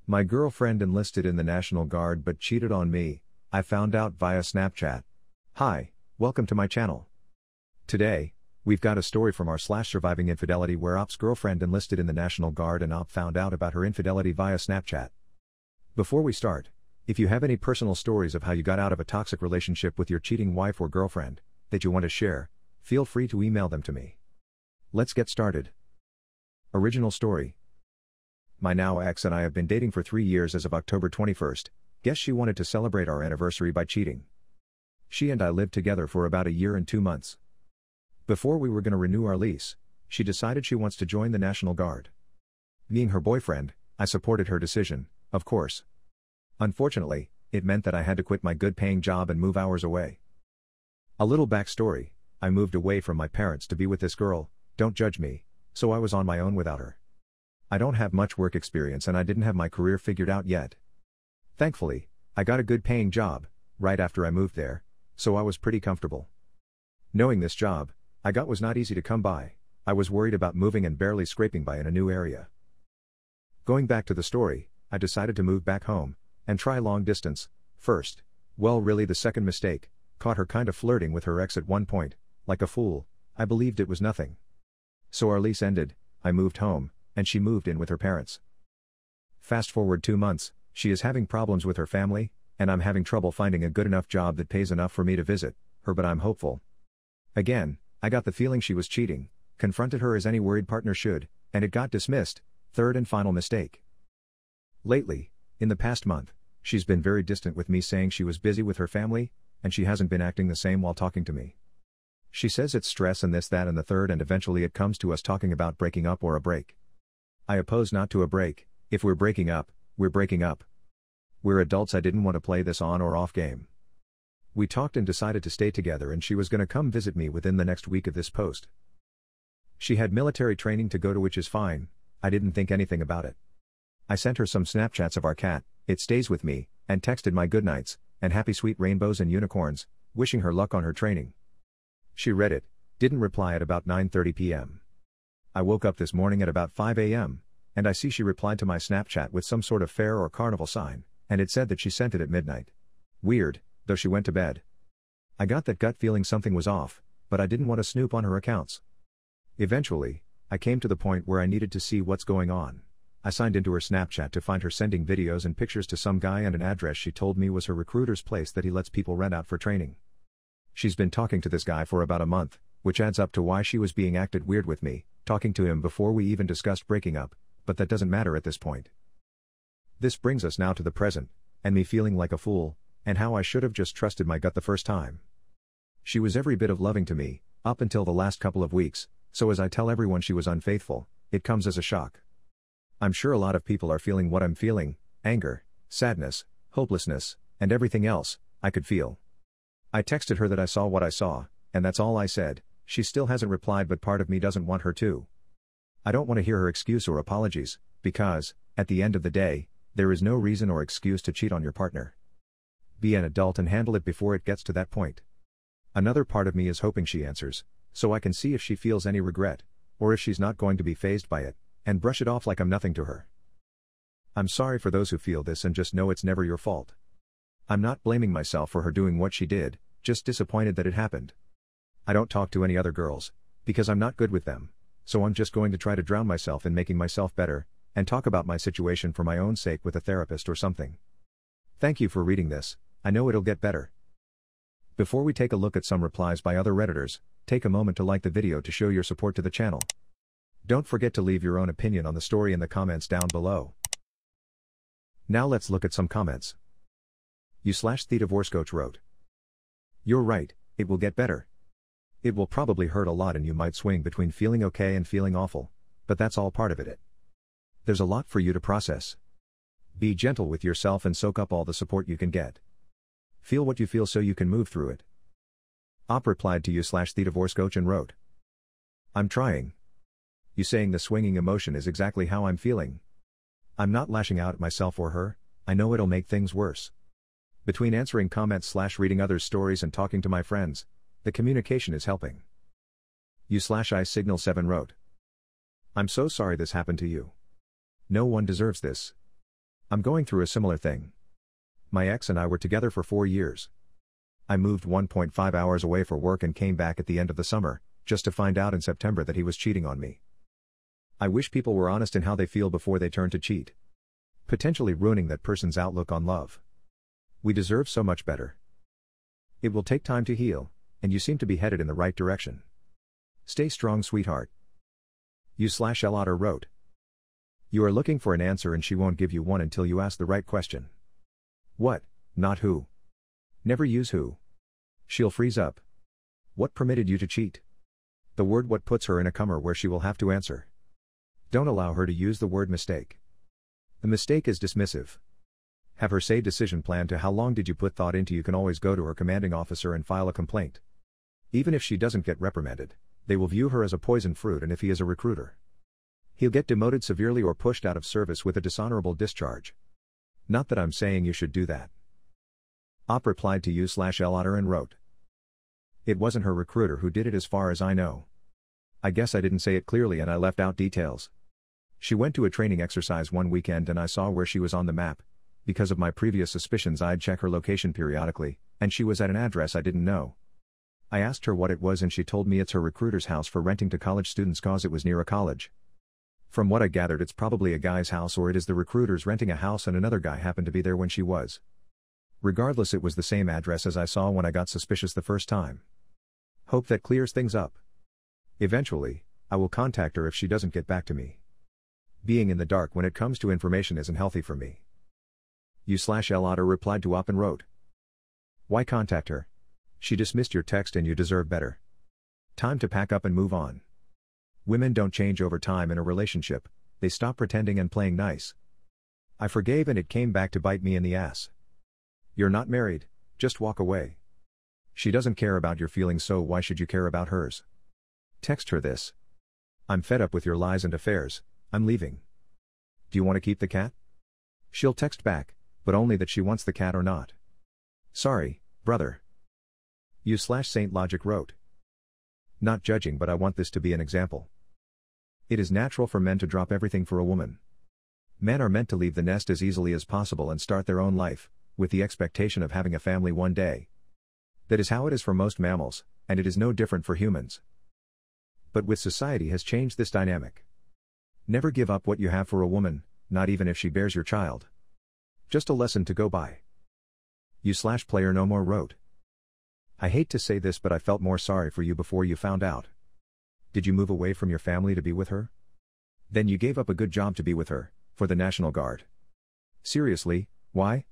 My girlfriend enlisted in the National Guard but cheated on me. I found out via Snapchat. Hi, welcome to my channel. Today, we've got a story from r/surviving infidelity where Op's girlfriend enlisted in the National Guard and Op found out about her infidelity via Snapchat. Before we start, if you have any personal stories of how you got out of a toxic relationship with your cheating wife or girlfriend that you want to share, feel free to email them to me. Let's get started. Original story. My now ex and I have been dating for 3 years as of October 21st. Guess she wanted to celebrate our anniversary by cheating. She and I lived together for about a year and 2 months. Before we were going to renew our lease, she decided she wants to join the National Guard. Being her boyfriend, I supported her decision, of course. Unfortunately, it meant that I had to quit my good-paying job and move hours away. A little backstory: I moved away from my parents to be with this girl, don't judge me, so I was on my own without her. I don't have much work experience and I didn't have my career figured out yet. Thankfully, I got a good-paying job right after I moved there, so I was pretty comfortable. Knowing this job I got was not easy to come by. I was worried about moving and barely scraping by in a new area. Going back to the story, I decided to move back home and try long distance first. Well, really the second mistake. Caught her kind of flirting with her ex at one point. Like a fool, I believed it was nothing. So our lease ended, I moved home, and she moved in with her parents. Fast forward 2 months, she is having problems with her family, and I'm having trouble finding a good enough job that pays enough for me to visit her, but I'm hopeful. Again, I got the feeling she was cheating, confronted her as any worried partner should, and it got dismissed. Third and final mistake. Lately, in the past month, she's been very distant with me, saying she was busy with her family, and she hasn't been acting the same while talking to me. She says it's stress and this, that and the third, and eventually it comes to us talking about breaking up or a break. I oppose not to a break. If we're breaking up, we're breaking up. We're adults. I didn't want to play this on or off game. We talked and decided to stay together, and she was going to come visit me within the next week of this post. She had military training to go to, which is fine. I didn't think anything about it. I sent her some Snapchats of our cat, it stays with me, and texted my goodnights and happy sweet rainbows and unicorns, wishing her luck on her training. She read it, didn't reply at about 9:30 p.m. I woke up this morning at about 5 a.m., and I see she replied to my Snapchat with some sort of fair or carnival sign, and it said that she sent it at midnight. Weird, though she went to bed. I got that gut feeling something was off, but I didn't want to snoop on her accounts. Eventually, I came to the point where I needed to see what's going on. I signed into her Snapchat to find her sending videos and pictures to some guy and an address she told me was her recruiter's place that he lets people rent out for training. She's been talking to this guy for about a month, which adds up to why she was being acted weird with me, talking to him before we even discussed breaking up, but that doesn't matter at this point. This brings us now to the present, and me feeling like a fool, and how I should have just trusted my gut the first time. She was every bit of loving to me, up until the last couple of weeks, so as I tell everyone she was unfaithful, it comes as a shock. I'm sure a lot of people are feeling what I'm feeling: anger, sadness, hopelessness, and everything else I could feel. I texted her that I saw what I saw, and that's all I said. She still hasn't replied, but part of me doesn't want her to. I don't want to hear her excuse or apologies, because, at the end of the day, there is no reason or excuse to cheat on your partner. Be an adult and handle it before it gets to that point. Another part of me is hoping she answers, so I can see if she feels any regret, or if she's not going to be fazed by it, and brush it off like I'm nothing to her. I'm sorry for those who feel this, and just know it's never your fault. I'm not blaming myself for her doing what she did, just disappointed that it happened. I don't talk to any other girls, because I'm not good with them, so I'm just going to try to drown myself in making myself better, and talk about my situation for my own sake with a therapist or something. Thank you for reading this, I know it'll get better. Before we take a look at some replies by other Redditors, take a moment to like the video to show your support to the channel. Don't forget to leave your own opinion on the story in the comments down below. Now let's look at some comments. The divorce coach wrote, "You're right, it will get better. It will probably hurt a lot and you might swing between feeling okay and feeling awful, but that's all part of it. There's a lot for you to process. Be gentle with yourself and soak up all the support you can get. Feel what you feel so you can move through it." Op replied to the divorce coach and wrote, "I'm trying. You saying the swinging emotion is exactly how I'm feeling. I'm not lashing out at myself or her, I know it'll make things worse. Between answering comments / reading others' stories and talking to my friends, the communication is helping." I Signal 7 wrote, "I'm so sorry this happened to you. No one deserves this. I'm going through a similar thing. My ex and I were together for 4 years. I moved 1.5 hours away for work and came back at the end of the summer, just to find out in September that he was cheating on me. I wish people were honest in how they feel before they turn to cheat, potentially ruining that person's outlook on love. We deserve so much better. It will take time to heal, and you seem to be headed in the right direction. Stay strong, sweetheart. U/L Otter wrote. You are looking for an answer and she won't give you one until you ask the right question. What, not who. Never use who. She'll freeze up. What permitted you to cheat? The word what puts her in a corner where she will have to answer. Don't allow her to use the word mistake. The mistake is dismissive. Have her say decision plan to how long did you put thought into. You can always go to her commanding officer and file a complaint. Even if she doesn't get reprimanded, they will view her as a poison fruit, and if he is a recruiter, he'll get demoted severely or pushed out of service with a dishonorable discharge. Not that I'm saying you should do that. Op replied to U/L Otter and wrote. It wasn't her recruiter who did it as far as I know. I guess I didn't say it clearly and I left out details. She went to a training exercise one weekend and I saw where she was on the map. Because of my previous suspicions, I'd check her location periodically, and she was at an address I didn't know. I asked her what it was and she told me it's her recruiter's house for renting to college students cause it was near a college. From what I gathered, it's probably a guy's house or it is the recruiters renting a house and another guy happened to be there when she was. Regardless, it was the same address as I saw when I got suspicious the first time. Hope that clears things up. Eventually, I will contact her if she doesn't get back to me. Being in the dark when it comes to information isn't healthy for me. U/L Otter replied to Op and wrote. Why contact her? She dismissed your text and you deserve better. Time to pack up and move on. Women don't change over time in a relationship, they stop pretending and playing nice. I forgave and it came back to bite me in the ass. You're not married, just walk away. She doesn't care about your feelings, so why should you care about hers? Text her this. I'm fed up with your lies and affairs, I'm leaving. Do you want to keep the cat? She'll text back, but only that she wants the cat or not. Sorry, brother. U/Saint Logic wrote. Not judging, but I want this to be an example. It is natural for men to drop everything for a woman. Men are meant to leave the nest as easily as possible and start their own life, with the expectation of having a family one day. That is how it is for most mammals, and it is no different for humans. But with society has changed this dynamic. Never give up what you have for a woman, not even if she bears your child. Just a lesson to go by. U/Player No More wrote. I hate to say this, but I felt more sorry for you before you found out. Did you move away from your family to be with her? Then you gave up a good job to be with her, for the National Guard. Seriously, why?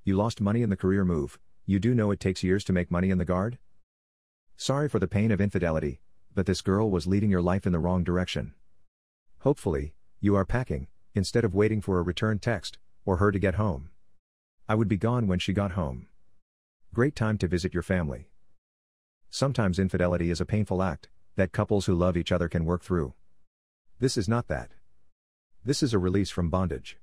You lost money in the career move. You do know it takes years to make money in the Guard? Sorry for the pain of infidelity, but this girl was leading your life in the wrong direction. Hopefully, you are packing, instead of waiting for a return text, or her to get home. I would be gone when she got home. Great time to visit your family. Sometimes infidelity is a painful act, that couples who love each other can work through. This is not that. This is a release from bondage.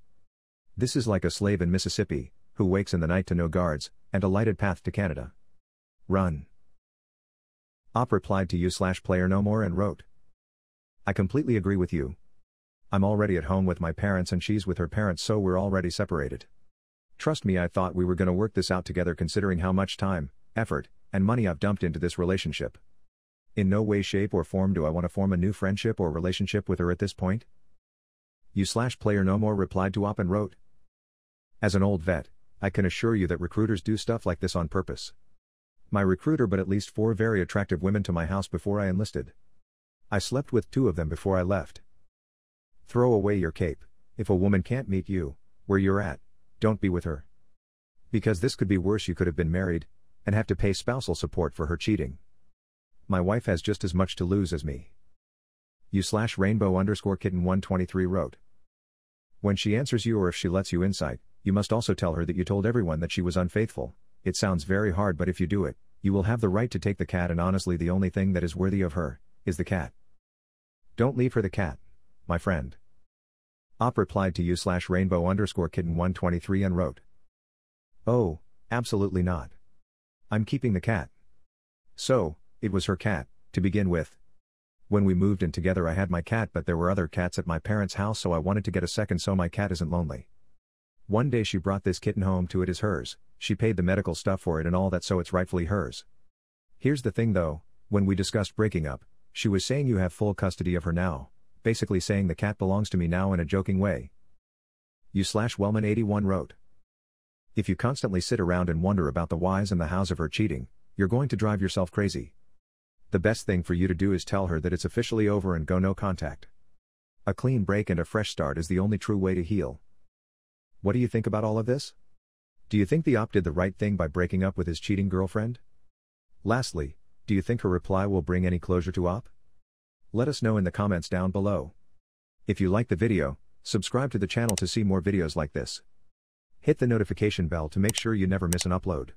This is like a slave in Mississippi, who wakes in the night to no guards, and a lighted path to Canada. Run. Op replied to U/Player No More and wrote. I completely agree with you. I'm already at home with my parents and she's with her parents, so we're already separated. Trust me, I thought we were gonna work this out together considering how much time, effort, and money I've dumped into this relationship. In no way, shape, or form do I want to form a new friendship or relationship with her at this point. U/Player No More replied to Op and wrote. As an old vet, I can assure you that recruiters do stuff like this on purpose. My recruiter brought at least 4 very attractive women to my house before I enlisted. I slept with 2 of them before I left. Throw away your cape. If a woman can't meet you, where you're at, don't be with her. Because this could be worse. You could have been married, and have to pay spousal support for her cheating. My wife has just as much to lose as me. U/Rainbow_Kitten123 wrote. When she answers you or if she lets you insight, you must also tell her that you told everyone that she was unfaithful. It sounds very hard, but if you do it, you will have the right to take the cat, and honestly the only thing that is worthy of her, is the cat. Don't leave her the cat, my friend. Op replied to U/Rainbow_Kitten123 and wrote. Oh, absolutely not. I'm keeping the cat. So, it was her cat, to begin with. When we moved in together I had my cat, but there were other cats at my parents' house, so I wanted to get a second so my cat isn't lonely. One day she brought this kitten home to it as hers, she paid the medical stuff for it and all that, so it's rightfully hers. Here's the thing though, when we discussed breaking up, she was saying you have full custody of her now, basically saying the cat belongs to me now in a joking way. You/Wellman81 wrote. If you constantly sit around and wonder about the whys and the hows of her cheating, you're going to drive yourself crazy. The best thing for you to do is tell her that it's officially over and go no contact. A clean break and a fresh start is the only true way to heal. What do you think about all of this? Do you think the op did the right thing by breaking up with his cheating girlfriend? Lastly, do you think her reply will bring any closure to op? Let us know in the comments down below. If you like the video, subscribe to the channel to see more videos like this. Hit the notification bell to make sure you never miss an upload.